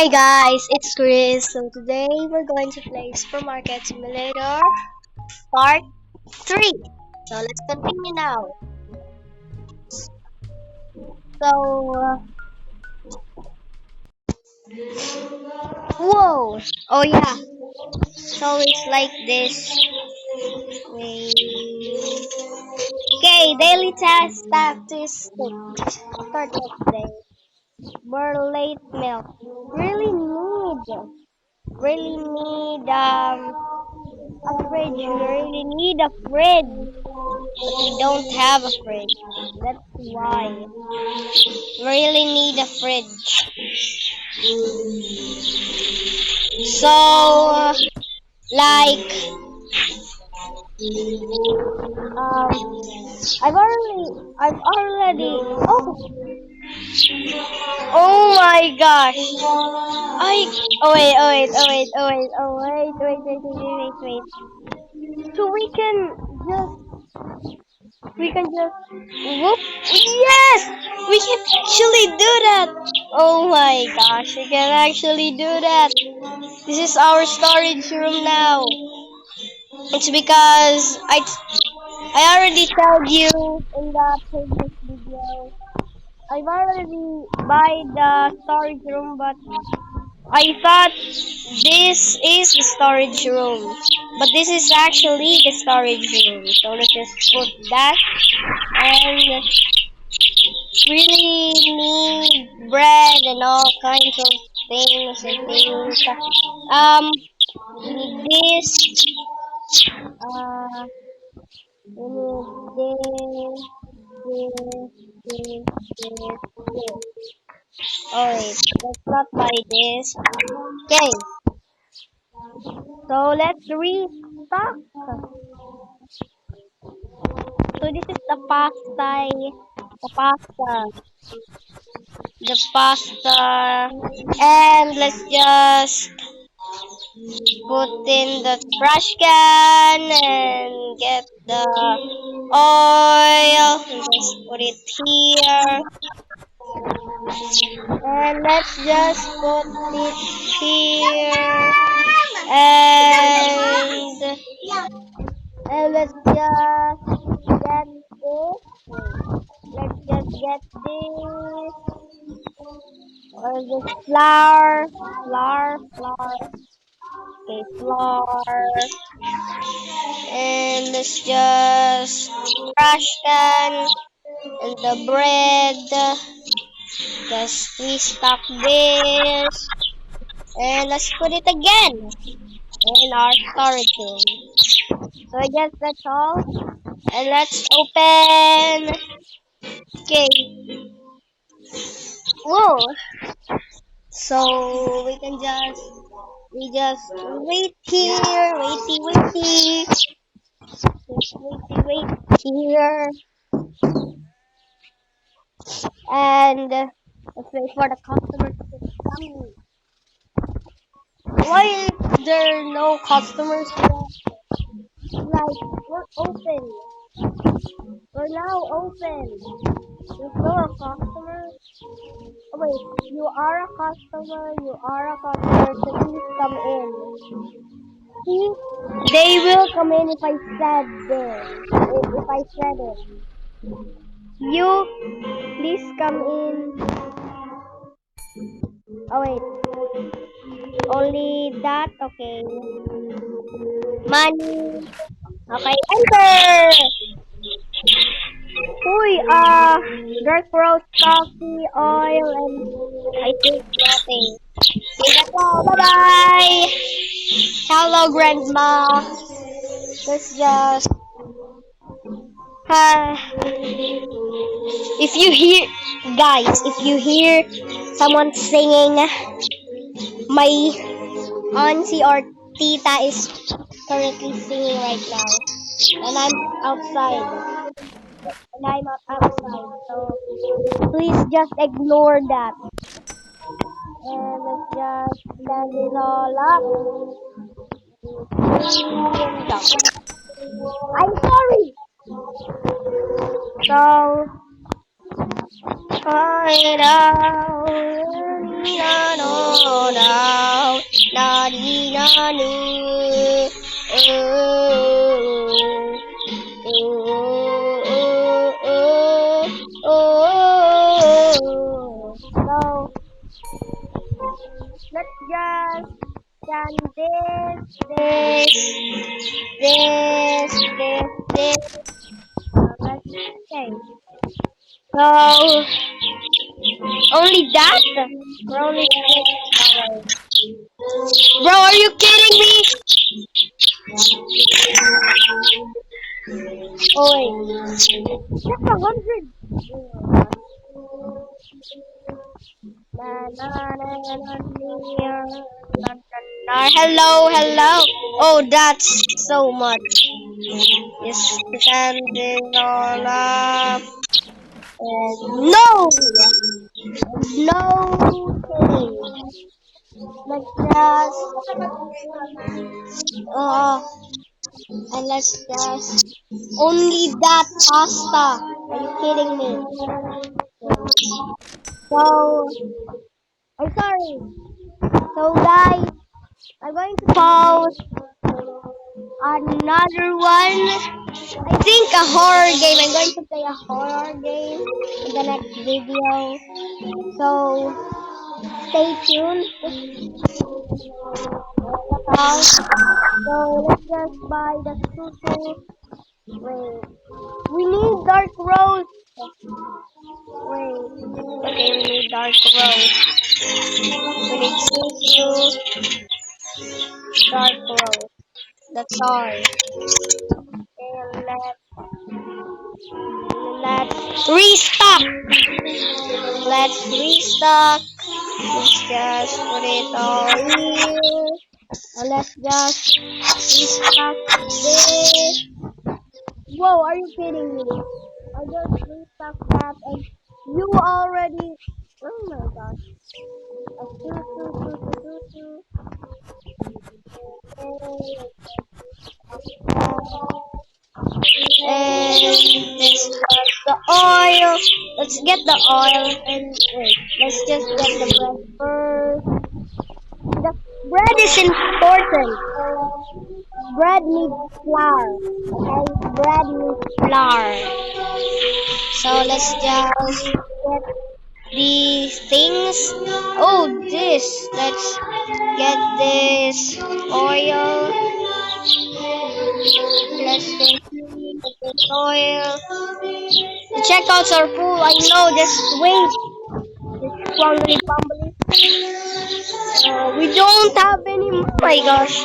Hi guys, it's Chris. So today we're going to play Supermarket Simulator Part 3. So let's continue now. So, whoa! Oh yeah, so it's like this. Wait. Okay, daily task statistics. Start of day. Late milk. Really need a fridge. We really need a fridge. But we don't have a fridge. That's why. We really need a fridge. So, like, oh my gosh. So whoop. Yes! We can actually do that! Oh my gosh, we can actually do that! This is our storage room now. It's because I already told you in the previous video. I've already buy the storage room, but I thought this is the storage room. But this is actually the storage room. So let's just put that, and really need bread and all kinds of things and things. Um, we need this. Uh, we need this. Alright, let's not buy this. Okay, so let's restock. So this is the pasta, and let's just put in the trash can and get the oil and just put it here, and let's just put it here, and let's just get this. Let's just get this. Or this flour. Okay, flour. And let's just trash can and the bread. Just restock this. And let's put it again in our storage room. So I guess that's all. And let's open. Okay. Whoa. So we just wait here, just wait here, and let's wait for the customer to come. Why is there no customers yet? Like, we're open. We're now open. There's no customer. Oh wait, you are a customer, so please come in. See? They will come in if I said this. If I said it. You, please come in. Oh wait, only that? Okay. Money. Okay, enter! Uy, dark roast coffee, oil, and I think nothing. Okay, that's all. Bye-bye! Hello, Grandma. Let's just... if you hear... Guys, if you hear someone singing, my auntie or tita is currently singing right now. And I'm outside. So please just ignore that. And let's just stand it all up. I'm sorry. So, find out. na no now na di na nu oh, so let's just scan this. Let's say. So only that? We're only bro, are you kidding me? Oh wait. That's 100. Hello. Oh, that's so much. Yes, sand is all up. No! No kidding. Let's just, and let's just, only that pasta. Are you kidding me? So, I'm sorry. So guys, I'm going to pause another one. I think a horror game. I'm going to play a horror game in the next video. So stay tuned. So let's just buy the tutu. Wait. We need dark rose. Wait. Okay, we need dark rose. We need tutu, dark rose. That's all. Okay, let's restock. Let's restock. Let's just put it all here. And let's just restock this. Whoa, are you kidding me? I just restocked that and you already. Oh my gosh. And this is the oil. Let's get the oil and wait. Let's just get the bread first. The bread is important. Bread needs flour. Okay, bread needs flour. So let's just get these things. Oh, this. Let's get this oil. Let's get this oil. The checkouts are full. I know. Just wait. Just bumbly bumbly. We don't have any. Oh my gosh.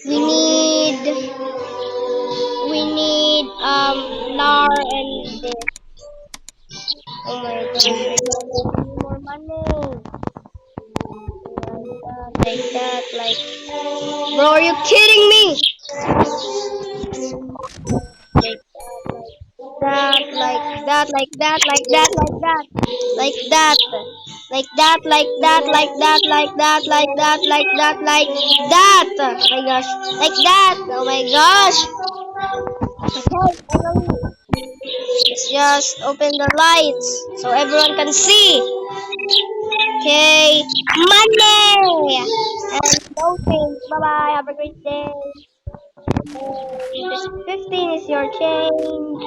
We need flour and this. Oh my gosh, I don't have any more money. Like that. Bro, are you kidding me? Like that. Like that. Oh my gosh. Like that. Oh my gosh. Okay, finally. Let's just open the lights so everyone can see. Okay, money and no change. Bye bye. Have a great day. This 15 is your change.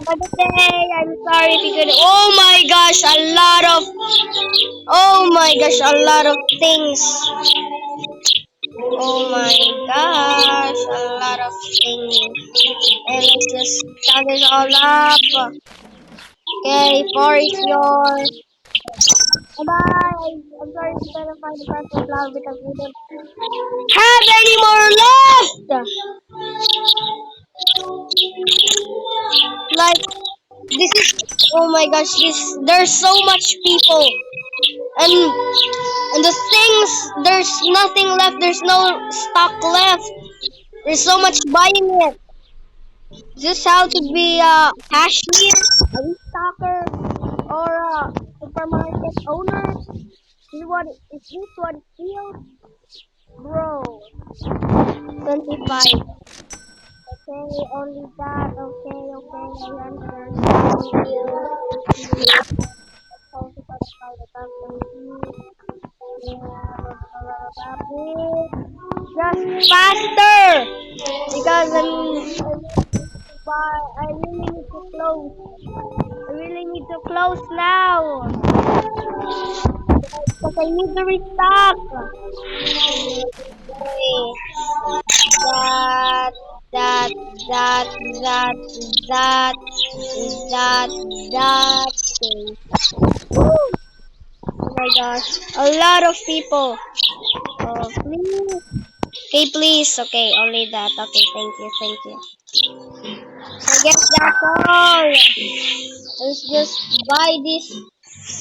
Have a good day. I'm sorry if you could. Oh my gosh, a lot of. Oh my gosh, a lot of things. Oh my gosh, a lot of things. And let's just count it all up. Okay, 4 is yours. Bye. I'm sorry to try to find the perfect flower because we don't have any more left. Like this is. Oh my gosh, there's so much people and the things. There's nothing left. There's no stock left. There's so much buying it. Is this how to be a cashier, a restocker, or a supermarket owner? Is this what it feels? Bro. 25. Okay, only that. Okay, I understand. Just faster! Because I really need to close. I really need to close now. Because I need to restock. Okay. That, that, that, that, that, that, that. Okay. Woo! Oh my gosh. A lot of people. Oh, please. Okay, please. Okay, only that. Okay, thank you, thank you. So I guess that's all. Let's just buy this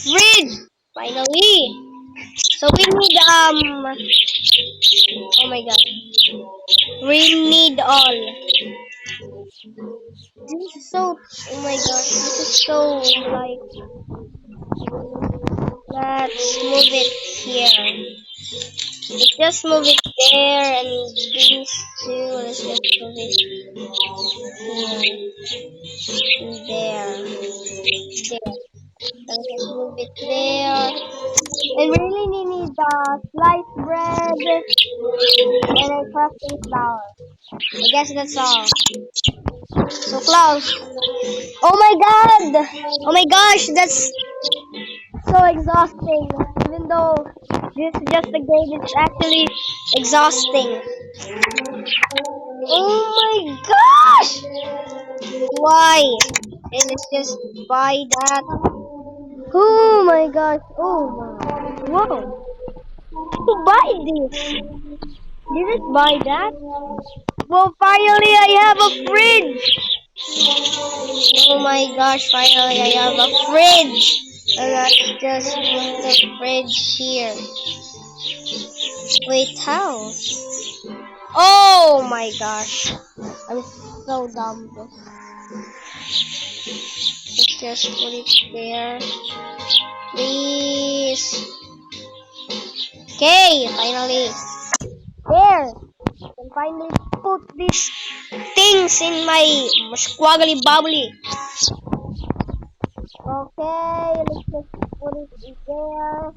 fridge. Finally. So we need oh my god. We need all. This is so oh my gosh, this is so like let's move it here. Let's just move it there and these two, let's just move it here. There. There. Let's just move it there. And we really need sliced bread and a crafting flour. I guess that's all. So close. Oh my god! Oh my gosh, that's so exhausting. Even though this is just a game, it's actually exhausting. Oh my gosh! Why? And let's just buy that. Oh my gosh. Oh my. Whoa. Who buy this? Did it buy that? Well, finally I have a fridge. Oh my gosh, finally I have a fridge. And let's just put the fridge here. Wait, how? Oh my gosh. I'm so dumb. Let's just put it there. Please. Okay, finally. There. I can finally put these things in my squaggly bubbly. Okay, let's just put it there.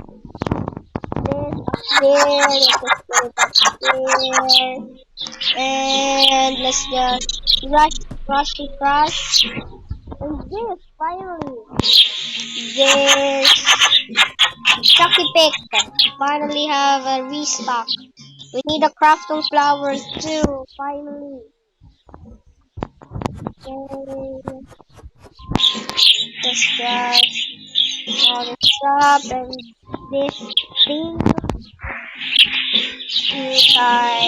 This up there. Let's just put it up there. And let's just crush. And this, finally. This Chucky Pick. Finally have a restock. We need a crafting flowers too, finally. Okay. Let's just all this up and this thing. Okay.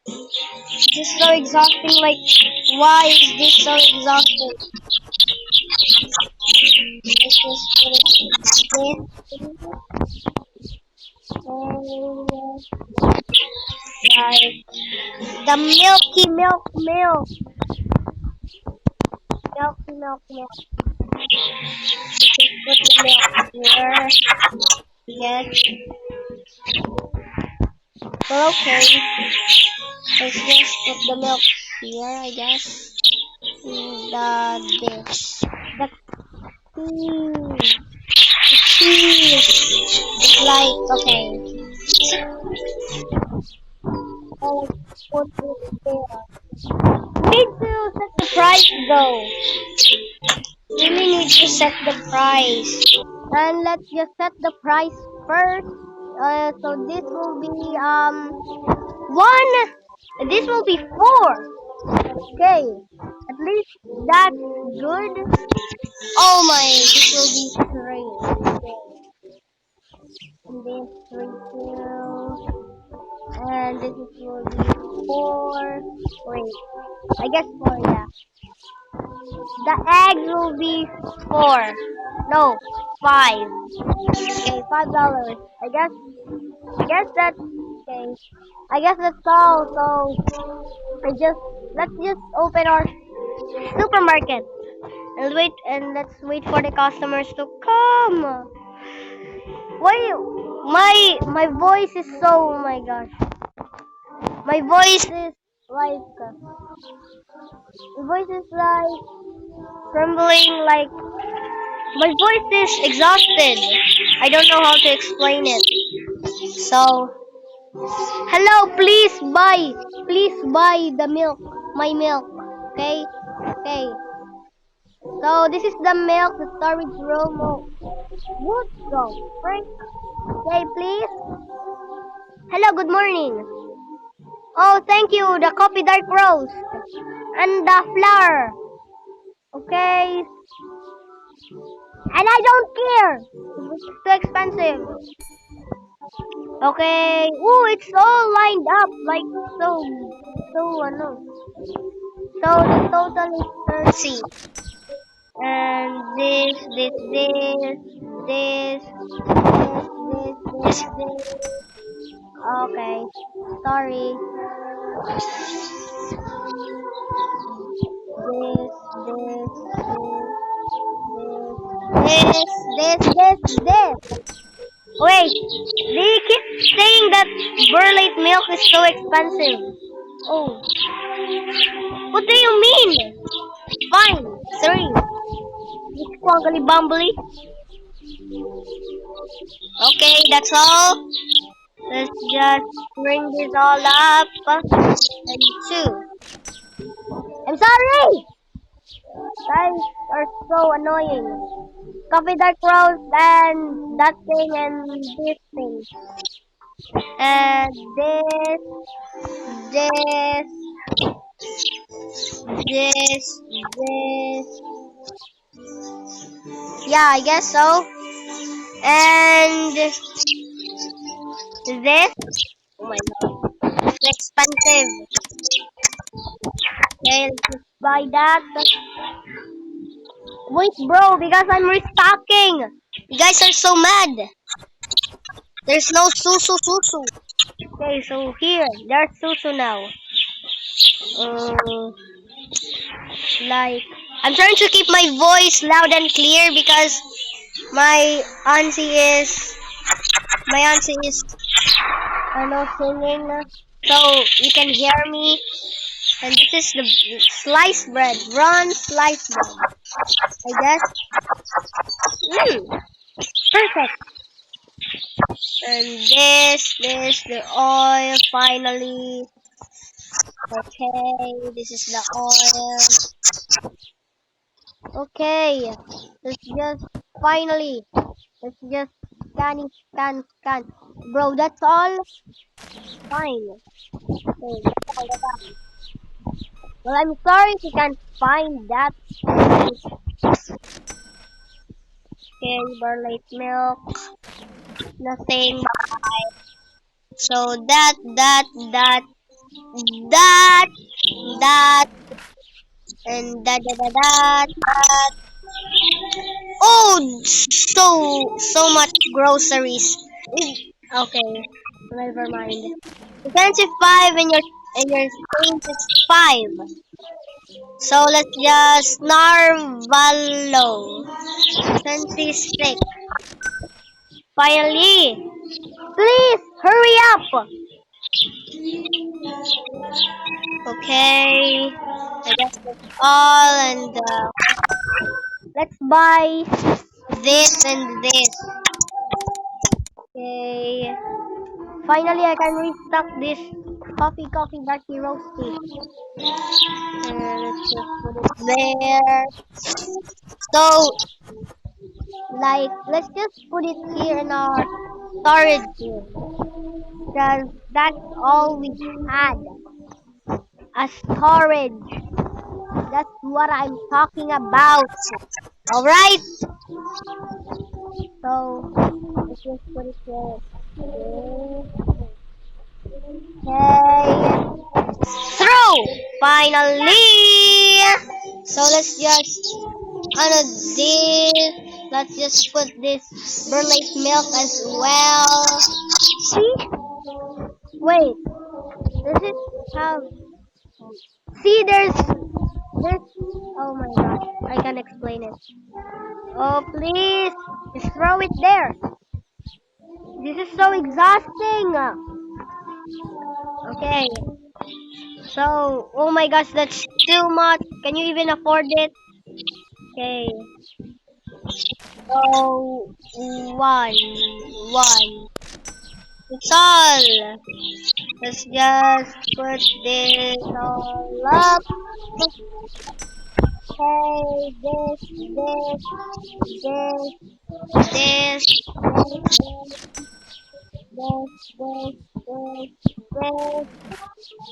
This is so exhausting, like, why is this so exhausting? Let's just put it like the milky milk. Let's just put the milk here. Yes. Well, okay. Let's just put the milk here, I guess. This. The cheese. It's like, okay. Oh, let's put it there. We need to set the price though. We really need to set the price. And let's just set the price first. So this will be one. This will be 4. Okay. At least that's good. Oh my, this will be 3. Okay. And this 3 too. And this will be 4. Wait. I guess 4, yeah. The eggs will be 4. No, 5. Okay, $5. I guess that's okay. I guess that's all. So let's just open our supermarket and let's wait for the customers to come. Why my voice is so oh my gosh. My voice is like trembling, like my voice is exhausted. I don't know how to explain it. So, hello, please buy the milk, my milk. Okay, okay. So this is the milk, the storage room. Oh, what the frick? Okay, please. Hello, good morning. Oh, thank you. The coffee dark roast and the flour. Okay, and I don't care. It's too expensive. Okay. Ooh, it's all lined up like no. So the total is 30. And this. Okay. Sorry. This. Wait, they keep saying that Burlate milk is so expensive. Oh, what do you mean? Fine, sorry. It's squaggly bumbly. Okay, that's all. Let's just bring this all up. And two. I'm sorry! Guys are so annoying. Coffee dark roast and that thing and this thing. And this, this. Yeah, I guess so. And this. Oh my god. It's expensive. Okay, let's just buy that. Wait, bro, because I'm restocking. You guys are so mad. There's no susu. Okay, so here, there's susu now. Like, I'm trying to keep my voice loud and clear because my auntie is, singing, so you can hear me. And this is the sliced bread, run sliced bread, I guess. Perfect. And this, the oil, finally. Okay, this is the oil. Okay, let's just scan. Bro, that's all? Fine. Okay, well, I'm sorry if you can't find that. Okay, Burlate milk. Nothing. So that, and that. Oh, so much groceries. Okay, never mind. Defensive 5 and your strength is 5. So let's just Narvalo. 26. Finally. Please hurry up. Okay. I guess that's all, and let's buy this and this. Okay. Finally, I can restock this coffee darky roasty. And let's just put it there. So, like, let's just put it here in our storage here. Because that's all we had. A storage. That's what I'm talking about. Alright? So, let's just put it there. Okay. Throw! Finally! So let's just let's just put this Burlate milk as well. See? Wait. Does it have... See, there's... Oh my god. I can't explain it. Oh, please. Just throw it there. This is so exhausting. Okay. So, oh my gosh, that's too much. Can you even afford it? Okay. So, one, one. It's all. Let's just put this all up. Okay, this, this.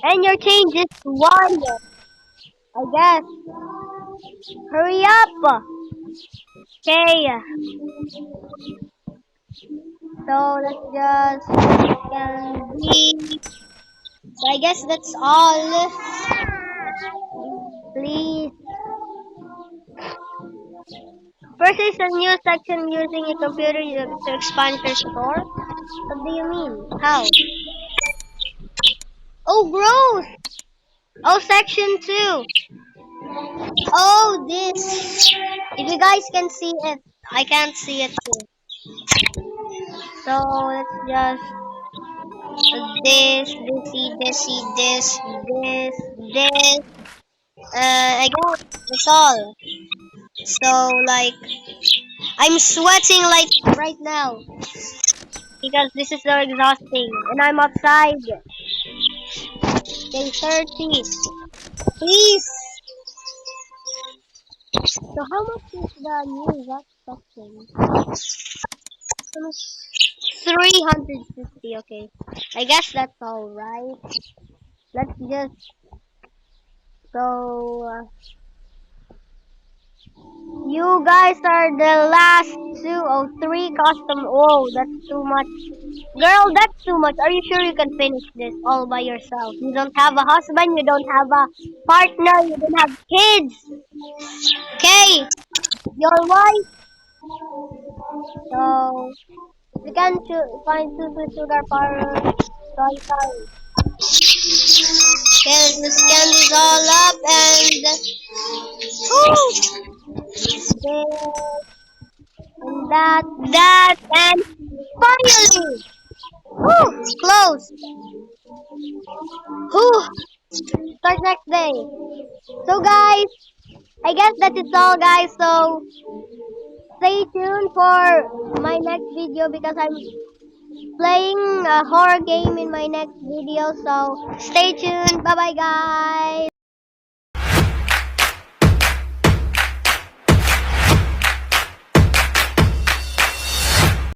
And your change is one, I guess. Hurry up. Okay, so let's just can be. So I guess that's all. Please. First is a new section using a computer to expand your store. What do you mean? How? Oh, growth! Oh, section 2. Oh, this. If you guys can see it, I can't see it too. So let's just this. I guess that's all. So like, I'm sweating like right now because this is so exhausting, and I'm outside. Day 30. Please. So how much is the new Zach section? 350. Okay. I guess that's all right. Let's just go. You guys are the last 203 custom. Oh, that's too much. Girl, that's too much. Are you sure you can finish this all by yourself? You don't have a husband, you don't have a partner, you don't have kids. Okay, your wife. So, you can find two sugar powder. Sorry. Okay, let's scan this all up and. Woo! This and that, and finally! Whew, close. Whew, start next day. So guys, I guess that is all guys. So stay tuned for my next video because I'm playing a horror game in my next video. So stay tuned. Bye bye guys.